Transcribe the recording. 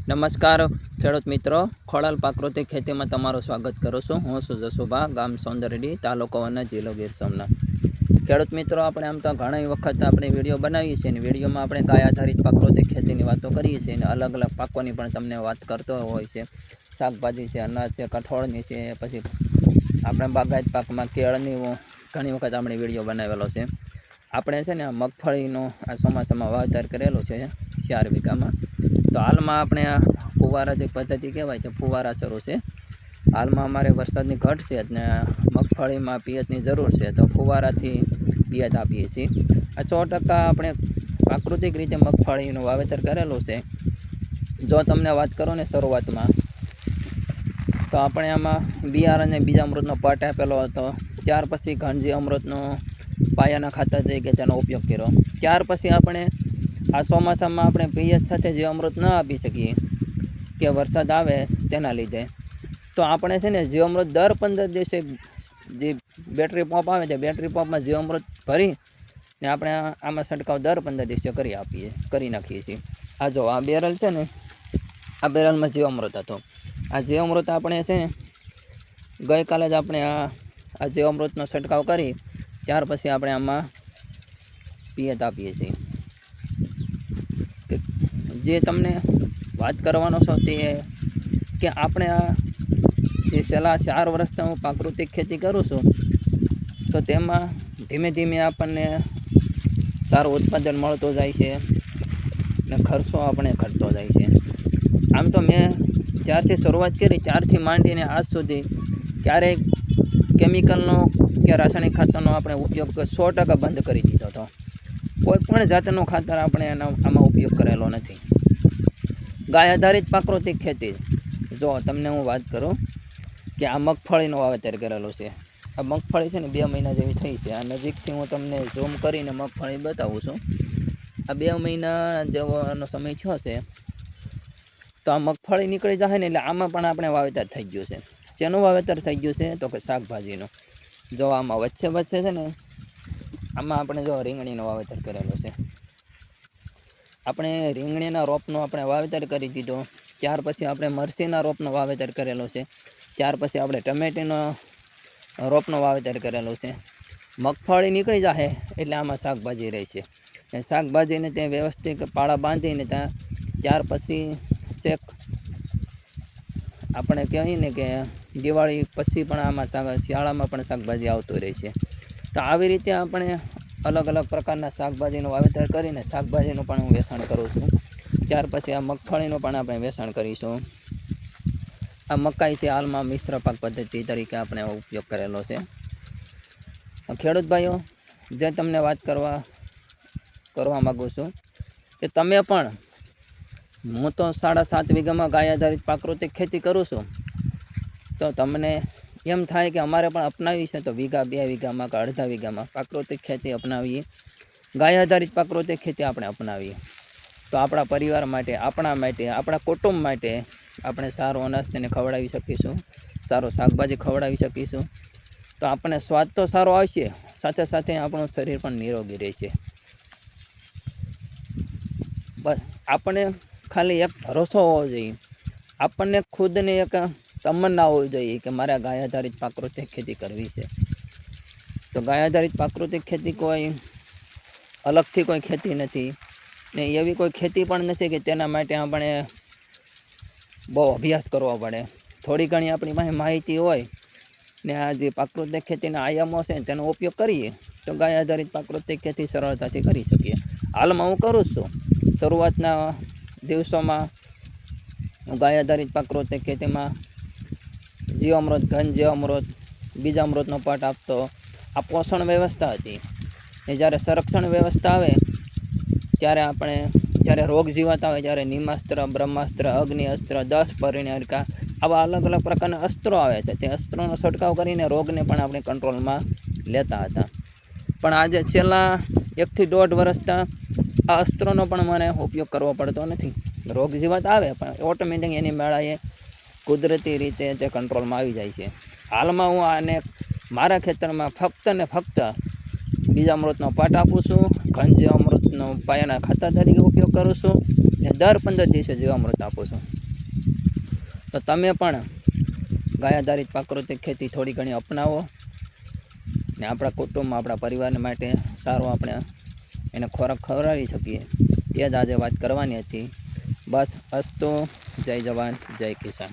નમસ્કાર ખેડૂત મિત્રો, ખોડાલ પ્રાકૃતિક ખેતીમાં તમારું સ્વાગત કરું છું. હું છું જસુભા, ગામ સૌંદરડી, તાલુકો વના, જિલ્લો ગીર સોમનાથ. ખેડૂત મિત્રો, આપણે આમ તો ઘણી વખત આપણે વિડીયો બનાવીએ છીએ અને વિડીયોમાં આપણે ગાય આધારિત પ્રાકૃતિક ખેતીની વાતો કરીએ છીએ અને અલગ અલગ પાકોની પણ તમને વાત કરતો હોય છે. શાકભાજી છે, અનાજ છે, કઠોળની છે, પછી આપણે બાગાયત પાકમાં કેળની ઘણી વખત આપણે વિડીયો બનાવેલો છે. આપણે છે ને મગફળીનો આ ચોમાસામાં વાવેતર કરેલું છે 4 વીઘામાં. તો હાલમાં આપણે આ ફુવારા જે પદ્ધતિ કહેવાય છે, ફુવારા શરૂ છે. હાલમાં અમારે વરસાદની ઘટ છે અને મગફળીમાં પિયતની જરૂર છે, તો ફુવારાથી પિયત આપીએ છીએ. આ 100% આપણે પ્રાકૃતિક રીતે મગફળીનું વાવેતર કરેલું છે. જો તમને વાત કરો ને શરૂઆતમાં, તો આપણે આમાં બિયારણ અને બીજા અમૃતનો પટ આપેલો હતો. ત્યાર પછી ઘનજી અમૃતનો પાયાના ખાતર તરીકે તેનો ઉપયોગ કર્યો. ત્યાર પછી આપણે આ ચોમાસામાં આપણે પિયત સાથે જે અમૃત ન આપી શકીએ કે વરસાદ આવે તેના લીધે, તો આપણે છે ને જે અમૃત દર 15 દિવસે જે બેટરી પંપ આવે છે, બેટરી પંપમાં જે અમૃત ભરી ને આપણે આમાં છંટકાવ દર 15 દિવસે કરી નાખીએ છીએ. આ જો આ બેરલ છે ને, આ બેરલમાં જે અમૃત હતો, આ જે અમૃત આપણે છે ને ગઈકાલે જ આપણે આ જે અમૃતનો છંટકાવ કરી ત્યાર પછી આપણે આમાં પિયત આપીએ છીએ. જે તમને વાત કરવાનો છો તે કે આપણે આ જે છેલ્લા 4 વર્ષથી હું પ્રાકૃતિક ખેતી કરું છું, તો તેમાં ધીમે ધીમે આપણને સારું ઉત્પાદન મળતું જાય છે ને ખર્ચો આપણે ઘટતો જાય છે. આમ તો મેં જ્યારથી શરૂઆત કરી ત્યારથી માંડીને આજ સુધી ક્યારેક કેમિકલનો કે રાસાયણિક ખાતરનો આપણે ઉપયોગ 100% બંધ કરી દીધો હતો. કોઈ પણ જાતનું ખાતર આપણે આમાં ઉપયોગ કરેલો નથી. ગાય આધારિત પ્રાકૃતિક ખેતી. જો તમને હું વાત કરું કે આ મગફળીનું વાવેતર કરેલું છે. આ મગફળી છે ને 2 મહિના જેવી થઈ છે. આ નજીકથી હું તમને ઝૂમ કરીને મગફળી બતાવું છું. આ 2 મહિના જેવાનો સમય થયો છે. તો આ મગફળી નીકળી જાય ને એટલે આમાં પણ આપણે વાવેતર થઈ ગયું છે. શેનું વાવેતર થઈ ગયું છે? તો કે શાકભાજીનું. જો આમાં વચ્ચે છે ને, આમાં આપણે જો રીંગણીનું વાવેતર કરેલું છે. આપણે રીંગણીના રોપનું આપણે વાવેતર કરી દીધો. ત્યાર પછી આપણે મરસીના રોપનું વાવેતર કરેલું છે. ત્યાર પછી આપણે ટમેટીનો રોપનું વાવેતર કરેલું છે. મગફળી નીકળી જાય એટલે આમાં શાકભાજી રહેશે. અને શાકભાજીને ત્યાં વ્યવસ્થિત પાળા બાંધીને ત્યાર પછી ચેક આપણે કહીએ ને કે દિવાળી પછી પણ આમાં શિયાળામાં પણ શાકભાજી આવતું રહેશે. તો આવી રીતે આપણે અલગ અલગ પ્રકારના શાકભાજીનું વાવેતર કરીને શાકભાજીનું પણ હું વેચાણ કરું છું. ત્યાર પછી આ મગફળીનું પણ આપણે વેચાણ કરીશું. આ મકાઈ છે, હાલમાં મિશ્ર પાક પદ્ધતિ તરીકે આપણે ઉપયોગ કરેલો છે. ખેડૂત ભાઈઓ, જે તમને વાત કરવા માગું છું કે તમે પણ, હું તો 7.5 વીઘામાં ગાય આધારિત પ્રાકૃતિક ખેતી કરું છું, તો તમને એમ થાય કે અમારે પણ અપનાવી છે તો 1 વીઘા 2 વીઘામાં કે અડધા વીઘામાં પ્રાકૃતિક ખેતી અપનાવીએ, ગાય આધારિત પ્રાકૃતિક ખેતી આપણે અપનાવીએ, તો આપણા પરિવાર માટે, આપણા કુટુંબ માટે આપણે સારો અનાજ તેને ખવડાવી શકીશું, સારો શાકભાજી ખવડાવી શકીશું. તો આપણને સ્વાદ તો સારો આવશે, સાથે સાથે આપણું શરીર પણ નિરોગી રહેશે. બસ આપણે ખાલી એક ભરોસો હોવો જોઈએ, આપણને ખુદને એક તમન્ના હોવી જોઈએ કે મારે ગાય આધારિત પ્રાકૃતિક ખેતી કરવી છે. તો ગાય આધારિત પ્રાકૃતિક ખેતી કોઈ અલગથી કોઈ ખેતી નથી ને એવી કોઈ ખેતી પણ નથી કે તેના માટે આપણે બહુ અભ્યાસ કરવો પડે. થોડી ઘણી આપણી પાસે માહિતી હોય ને આ જે પ્રાકૃતિક ખેતીના આયામો છે તેનો ઉપયોગ કરીએ તો ગાય આધારિત પ્રાકૃતિક ખેતી સરળતાથી કરી શકીએ. હાલમાં હું કરું છું. શરૂઆતના દિવસોમાં હું ગાય આધારિત પ્રાકૃતિક ખેતીમાં જીવામૃત, ઘન જીવામૃત, બીજા અમૃતનો પટ આપતો. આ પોષણ વ્યવસ્થા હતી. ને જ્યારે સંરક્ષણ વ્યવસ્થા આવે ત્યારે આપણે, જ્યારે રોગ જીવાત આવે ત્યારે નિમાસ્ત્ર, બ્રહ્માસ્ત્ર, અગ્નિ અસ્ત્ર, 10 પરિણીકા, આવા અલગ અલગ પ્રકારના અસ્ત્રો આવે છે. તે અસ્ત્રોનો છંટકાવ કરીને રોગને પણ આપણે કંટ્રોલમાં લેતા હતા. પણ આજે છેલ્લા 1 થી 1.5 વર્ષથી આ અસ્ત્રોનો પણ મને ઉપયોગ કરવો પડતો નથી. રોગ જીવાત આવે પણ ઓટોમેટિક એની મેળાએ કુદરતી રીતે તે કંટ્રોલમાં આવી જાય છે. હાલમાં હું આને મારા ખેતરમાં ફક્ત ને ફક્ત બીજા અમૃતનો પટ આપું છું, ઘન જીવામૃતનો પાયાના ખાતર તરીકે ઉપયોગ કરું છું ને દર 15 દિવસે જીવામૃત આપું છું. તો તમે પણ ગાય આધારિત પ્રાકૃતિક ખેતી થોડી ઘણી અપનાવો ને આપણા કુટુંબમાં આપણા પરિવાર માટે સારો આપણે એને ખોરાક ખવડાવી શકીએ તે જ આજે વાત કરવાની હતી. બસ અસ્તુ. જય જવાન જય કિસાન.